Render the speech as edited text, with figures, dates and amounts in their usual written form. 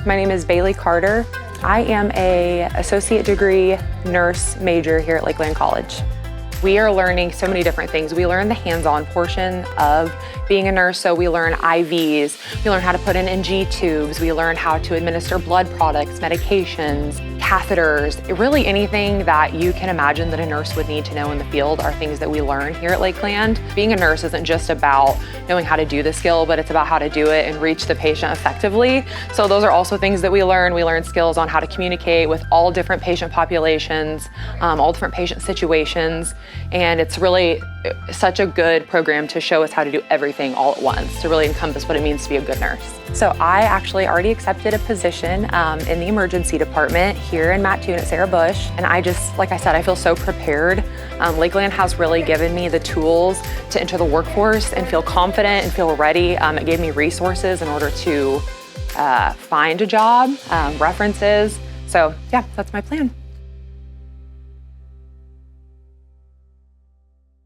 My name is Bailey Carter. I am an associate degree nurse major here at Lakeland College. We are learning so many different things. We learn the hands-on portion of being a nurse, so we learn IVs, we learn how to put in NG tubes, we learn how to administer blood products, medications, catheters. Really anything that you can imagine that a nurse would need to know in the field are things that we learn here at Lakeland. Being a nurse isn't just about knowing how to do the skill, but it's about how to do it and reach the patient effectively. So those are also things that we learn. We learn skills on how to communicate with all different patient populations, all different patient situations. And it's really such a good program to show us how to do everything all at once, to really encompass what it means to be a good nurse. So I actually already accepted a position in the emergency department here in Mattoon at Sarah Bush. And I just, like I said, I feel so prepared. Lakeland has really given me the tools to enter the workforce and feel confident and feel ready. It gave me resources in order to find a job, references. So yeah, that's my plan.